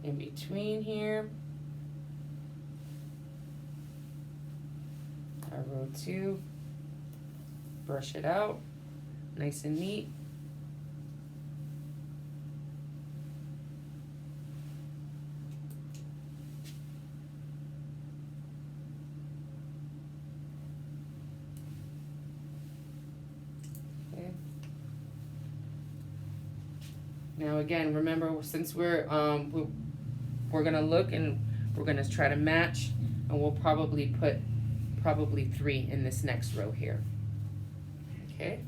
in between here. Our row 2. Brush it out, nice and neat. Now again, remember, since we're gonna look and we're gonna try to match, and we'll probably put 3 in this next row here. Okay.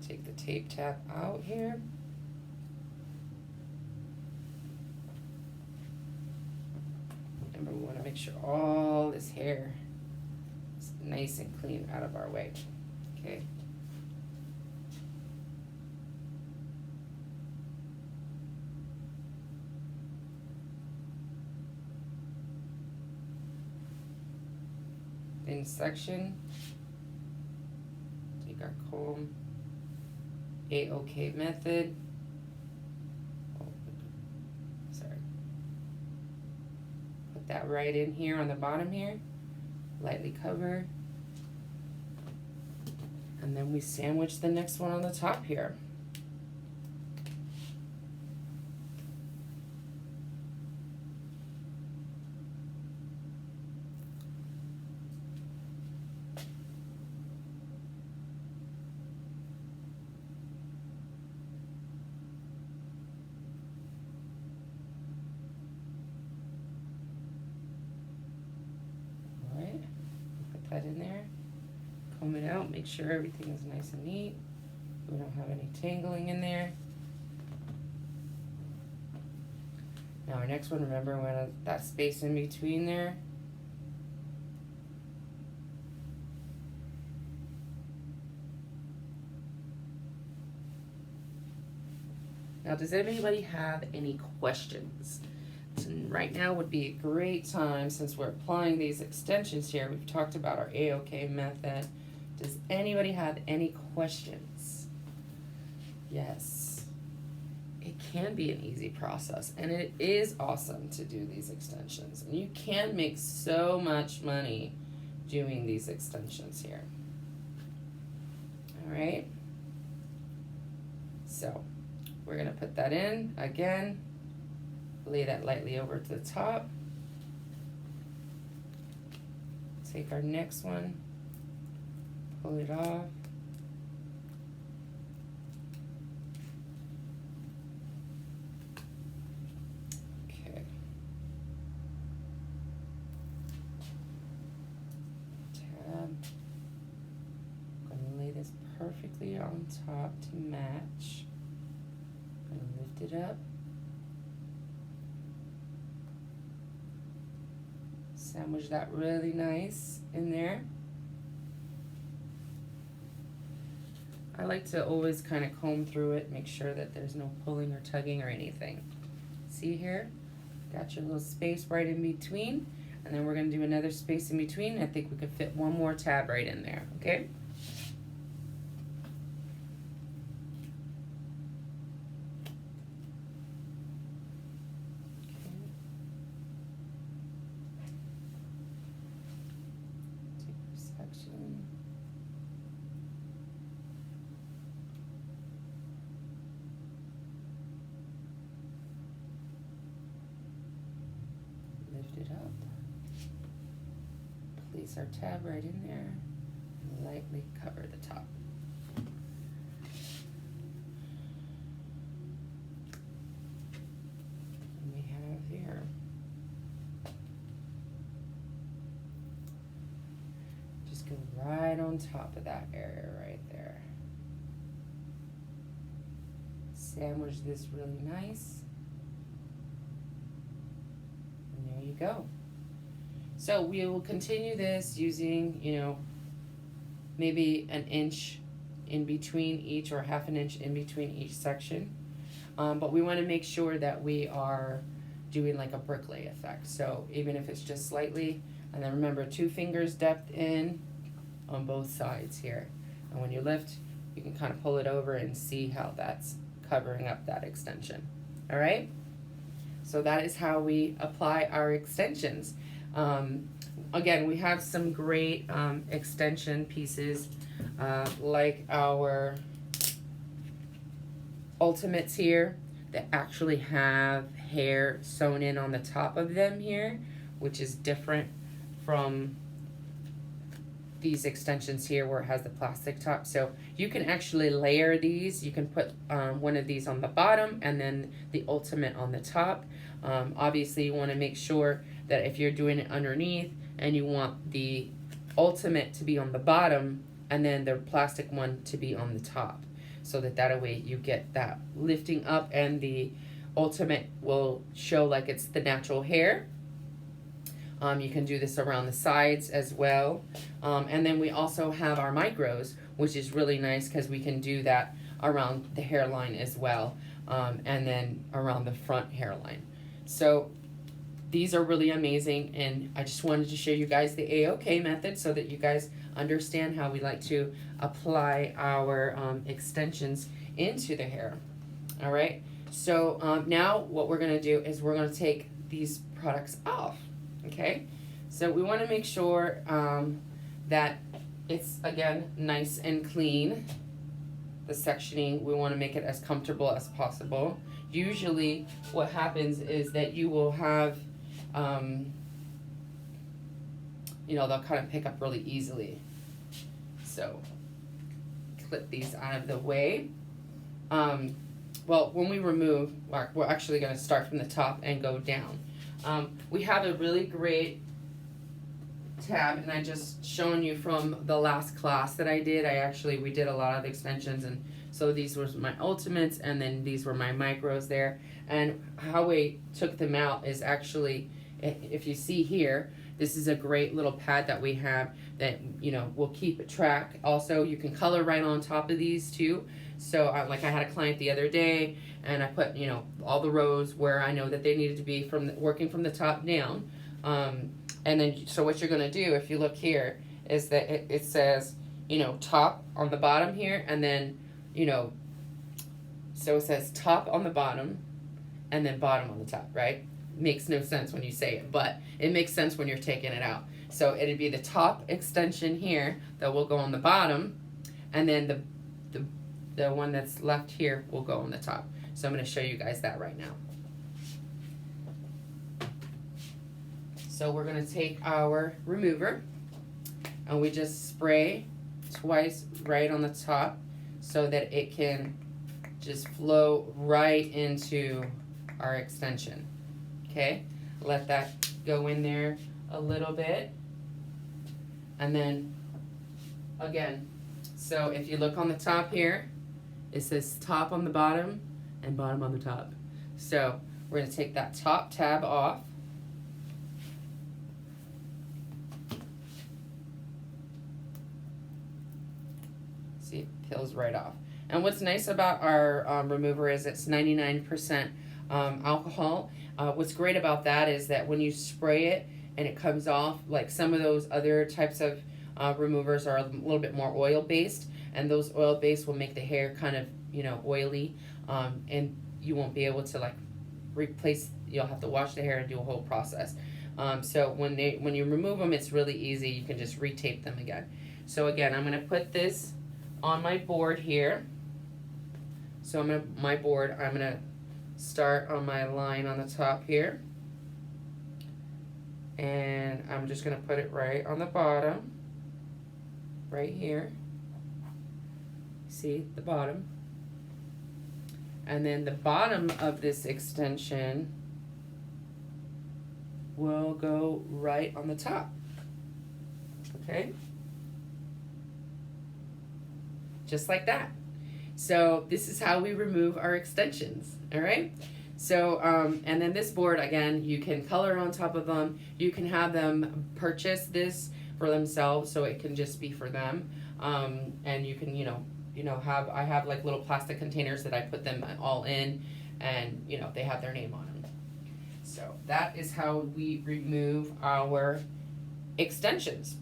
Take the tape tab out here. Remember, we want to make sure all this hair is nice and clean out of our way. Okay. In section, take our comb, A-OK method. That right in here on the bottom here, lightly cover, and then we sandwich the next one on the top here. That in there, comb it out, make sure everything is nice and neat. We don't have any tangling in there. Now our next one, remember when that space in between there. Now, does anybody have any questions? Right now would be a great time, since we're applying these extensions here. We've talked about our A-OK method, Does anybody have any questions? Yes. It can be an easy process, and it is awesome to do these extensions. And you can make so much money doing these extensions here. All right. So we're going to put that in again, lay that lightly over to the top. Take our next one, pull it off. Okay. Tab. I'm going to lay this perfectly on top to match. I'm going to lift it up. Sandwich that really nice in there. I like to always kind of comb through it, make sure that there's no pulling or tugging or anything. See here? Got your little space right in between, and then we're going to do another space in between. I think we could fit one more tab right in there, okay? Lift it up, place our tab right in there, and lightly cover the top. And we have here, just go right on top of that area right there. Sandwich this really nice. There you go. So we will continue this using, maybe an inch in between each or half an inch in between each section. But we want to make sure that we are doing like a bricklay effect. So even if it's just slightly, and then remember 2 fingers depth in on both sides here. And when you lift, you can kind of pull it over and see how that's covering up that extension. All right? So that is how we apply our extensions. Again, we have some great extension pieces like our Ultimates here that actually have hair sewn in on the top of them here, which is different from these extensions here where it has the plastic top. So you can actually layer these. You can put one of these on the bottom and then the Ultimate on the top. Obviously you want to make sure that if you're doing it underneath and you want the Ultimate to be on the bottom and then the plastic one to be on the top, so that way you get that lifting up and the Ultimate will show like it's the natural hair. You can do this around the sides as well. And then we also have our micros, which is really nice because we can do that around the hairline as well, and then around the front hairline. So these are really amazing, and I just wanted to show you guys the AOK method so that you guys understand how we like to apply our extensions into the hair. All right, so now what we're going to do is we're going to take these products off. Okay, so we want to make sure that it's, again, nice and clean. The sectioning, we want to make it as comfortable as possible. Usually what happens is that you will have, they'll kind of pick up really easily. So clip these out of the way. Well, when we remove, we're actually going to start from the top and go down. We have a really great tab, and I just shown you from the last class that I did. We did a lot of extensions, and so these were my Ultimates, and then these were my micros there. And how we took them out is actually, if you see here, this is a great little pad that we have that, will keep track. Also, you can color right on top of these too. So I had a client the other day, and I put, all the rows where I know that they needed to be working from the top down. And then, so what you're going to do, if you look here, is that it says, top on the bottom here, and then, so it says top on the bottom and then bottom on the top, right? Makes no sense when you say it, but it makes sense when you're taking it out. So it'd be the top extension here that will go on the bottom, and then the one that's left here will go on the top. So I'm going to show you guys that right now. So we're going to take our remover and we just spray twice right on the top so that it can just flow right into our extension. Okay, let that go in there a little bit. And then again, so if you look on the top here, it says top on the bottom and bottom on the top. So we're going to take that top tab off. See, it peels right off. And what's nice about our remover is it's 99% alcohol. What's great about that is that when you spray it and it comes off, like some of those other types of removers are a little bit more oil based, and those oil based will make the hair kind of oily, and you won't be able to like replace. You'll have to wash the hair and do a whole process. So when you remove them, it's really easy. You can just retape them again. So again, I'm going to put this on my board here. So I'm going to start on my line on the top here, and I'm just going to put it right on the bottom, right here. See the bottom, and then the bottom of this extension will go right on the top. Okay, just like that. So this is how we remove our extensions. All right. So and then this board, again, you can color on top of them. You can have them purchase this for themselves, so it can just be for them. And you can I have like little plastic containers that I put them all in, and they have their name on them. So that is how we remove our extensions.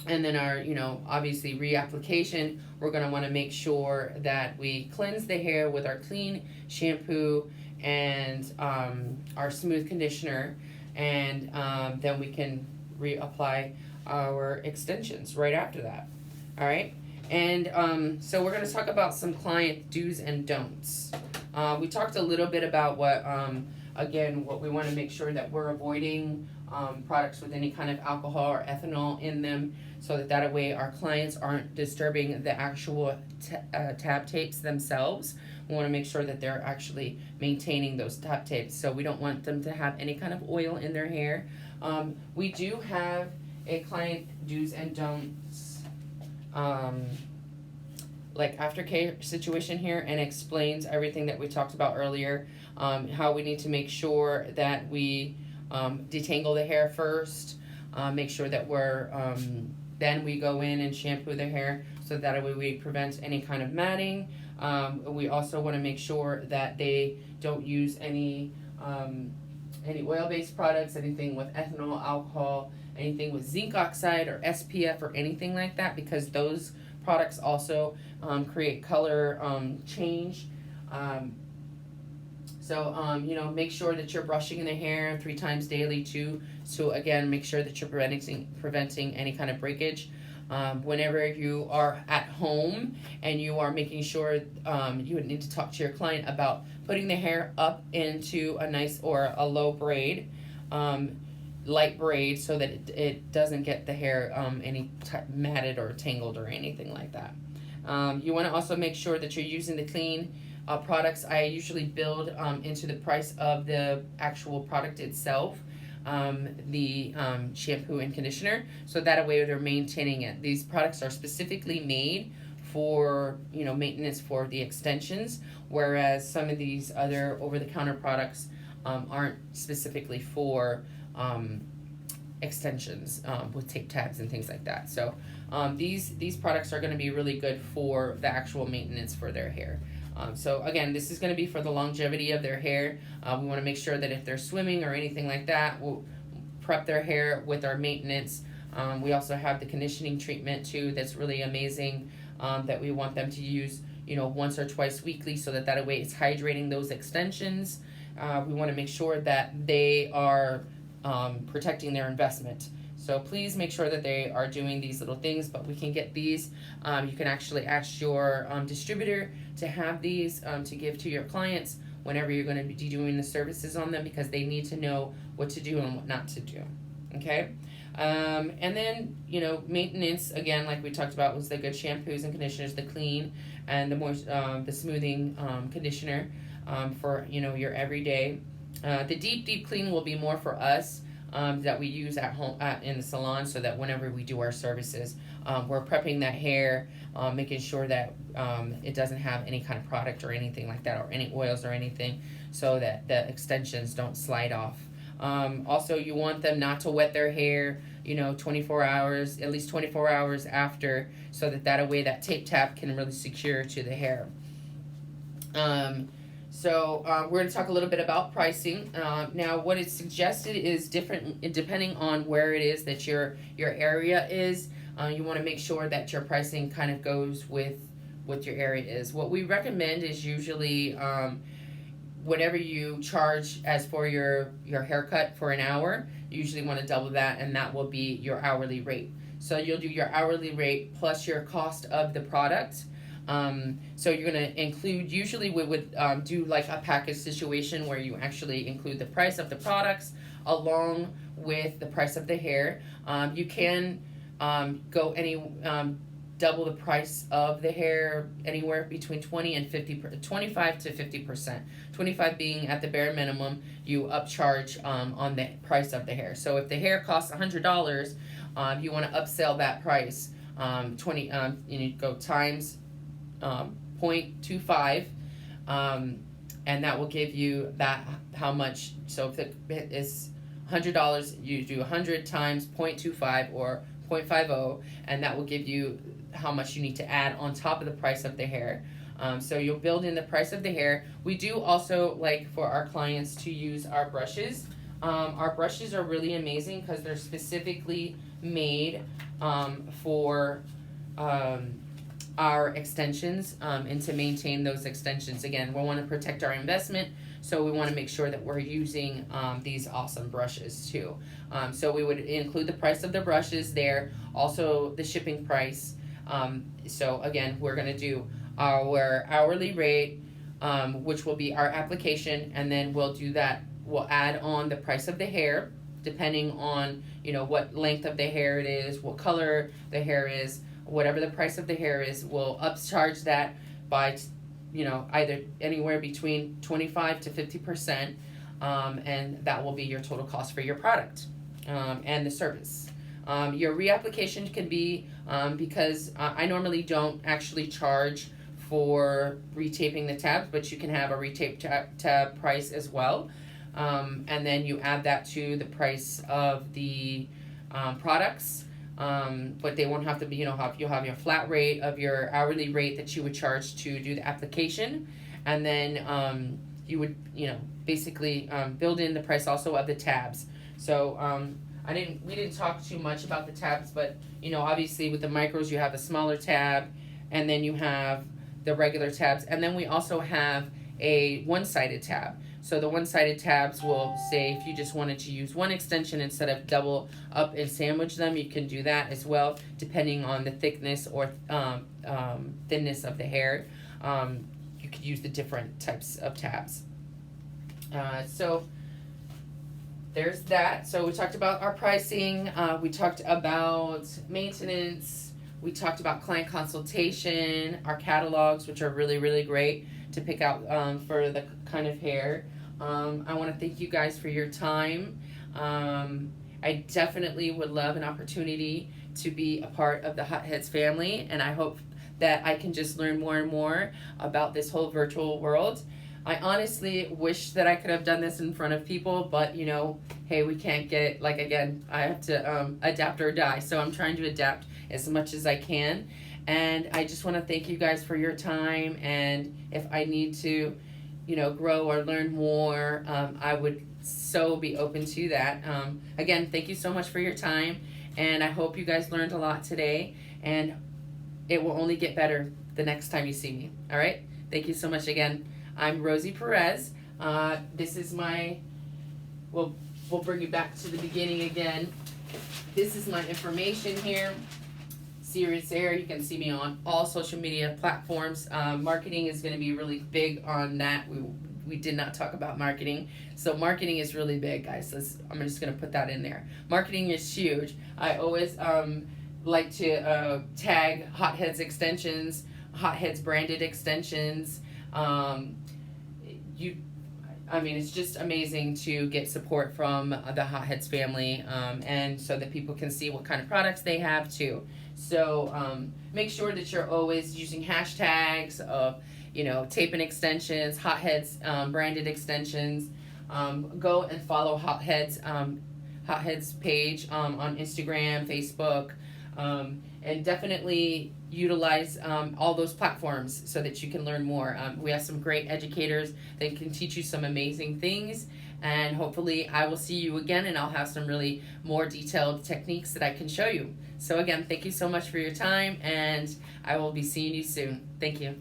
And then our, obviously reapplication, we're going to want to make sure that we cleanse the hair with our clean shampoo and our smooth conditioner, and then we can reapply our extensions right after that. All right. And so we're going to talk about some client do's and don'ts. We talked a little bit about what we want to make sure that we're avoiding products with any kind of alcohol or ethanol in them, so that way our clients aren't disturbing the actual tab tapes themselves. We want to make sure that they're actually maintaining those tab tapes, so we don't want them to have any kind of oil in their hair. We do have a client do's and don'ts like aftercare situation here, and explains everything that we talked about earlier, how we need to make sure that we detangle the hair first, make sure that we're then we go in and shampoo the hair, so that way we prevent any kind of matting. We also want to make sure that they don't use any oil-based products, anything with ethanol, alcohol, anything with zinc oxide or SPF or anything like that, because those products also create color change. So make sure that you're brushing the hair 3 times daily too. So again, make sure that you're preventing any kind of breakage. Whenever you are at home and you are making sure, you would need to talk to your client about putting the hair up into a nice or a low braid, light braid, so that it doesn't get the hair matted or tangled or anything like that. You want to also make sure that you're using the clean products. I usually build into the price of the actual product itself, the shampoo and conditioner, so that way they're maintaining it. These products are specifically made for maintenance for the extensions, whereas some of these other over-the-counter products aren't specifically for extensions with tape tabs and things like that. So these products are going to be really good for the actual maintenance for their hair. So again, this is going to be for the longevity of their hair. We want to make sure that if they're swimming or anything like that, we'll prep their hair with our maintenance We also have the conditioning treatment too that's really amazing, that we want them to use, once or twice weekly, so that way it's hydrating those extensions. We want to make sure that they are protecting their investment. So please make sure that they are doing these little things, but we can get these. You can actually ask your distributor to have these to give to your clients whenever you're going to be doing the services on them, because they need to know what to do and what not to do. Okay? And then, maintenance, again, like we talked about, was the good shampoos and conditioners, the clean and the smoothing conditioner for, your everyday. The deep clean will be more for us, that we use at home in the salon, so that whenever we do our services, we're prepping that hair, making sure that it doesn't have any kind of product or anything like that, or any oils or anything, so that the extensions don't slide off. Also, you want them not to wet their hair, 24 hours, at least 24 hours after, so that way that tape tab can really secure to the hair. So we're going to talk a little bit about pricing. Now, what is suggested is different depending on where it is that your area is. You want to make sure that your pricing kind of goes with what your area is. What we recommend is usually whatever you charge as for your haircut for an hour, you usually want to double that, and that will be your hourly rate. So you'll do your hourly rate plus your cost of the product. So you're going to include, usually we would do like a package situation where you actually include the price of the products along with the price of the hair. You can go double the price of the hair anywhere between 25 to 50%. 25 being at the bare minimum, you upcharge on the price of the hair. So if the hair costs $100, you want to upsell that price 20. You go times 0.25, and that will give you that how much. So if it is $100, you do 100 times 0.25 or 0.50, and that will give you how much you need to add on top of the price of the hair. So you'll build in the price of the hair. We do also like for our clients to use our brushes. Our brushes are really amazing because they're specifically made for our extensions, and to maintain those extensions. Again, we want to protect our investment, so we want to make sure that we're using these awesome brushes too. So we would include the price of the brushes there, also the shipping price. So again, we're going to do our hourly rate, which will be our application, and then we'll add on the price of the hair, depending on, what length of the hair it is, what color the hair is, whatever the price of the hair is, we'll upcharge that by, either anywhere between 25 to 50%, and that will be your total cost for your product and the service. Your reapplication can be, because I normally don't actually charge for retaping the tabs, but you can have a retape tab price as well. And then you add that to the price of the products. But they won't have to be, you'll have your flat rate of your hourly rate that you would charge to do the application. And then you would, basically build in the price also of the tabs. So we didn't talk too much about the tabs, but, obviously with the micros, you have a smaller tab, and then you have the regular tabs. And then we also have a one-sided tab. So the one-sided tabs will say if you just wanted to use one extension instead of double up and sandwich them, you can do that as well, depending on the thickness or thinness of the hair. You could use the different types of tabs. So there's that. So we talked about our pricing. We talked about maintenance. We talked about client consultation, our catalogs, which are really, really great to pick out for the kind of hair. I want to thank you guys for your time. I definitely would love an opportunity to be a part of the Hotheads family, and I hope that I can just learn more and more about this whole virtual world. I honestly wish that I could have done this in front of people, but hey, we can't get it. Like, again, I have to adapt or die, so I'm trying to adapt as much as I can. And I just want to thank you guys for your time, and if I need to grow or learn more, I would so be open to that. Again, thank you so much for your time, And I hope you guys learned a lot today, and it will only get better the next time you see me. All right? Thank you so much again. I'm Rosie Perez. This is my, we'll bring you back to the beginning again. This is my information here. Sirius Air, you can see me on all social media platforms. Marketing is going to be really big on that. We did not talk about marketing. So marketing is really big, guys. I'm just going to put that in there. Marketing is huge. I always like to tag Hotheads extensions, Hotheads branded extensions. It's just amazing to get support from the Hotheads family, and so that people can see what kind of products they have too. So make sure that you're always using hashtags of, tape and extensions, Hotheads branded extensions. Go and follow Hotheads page on Instagram, Facebook, and definitely utilize all those platforms so that you can learn more. We have some great educators that can teach you some amazing things, and hopefully I will see you again, and I'll have some really more detailed techniques that I can show you. So again, thank you so much for your time, and I will be seeing you soon. Thank you.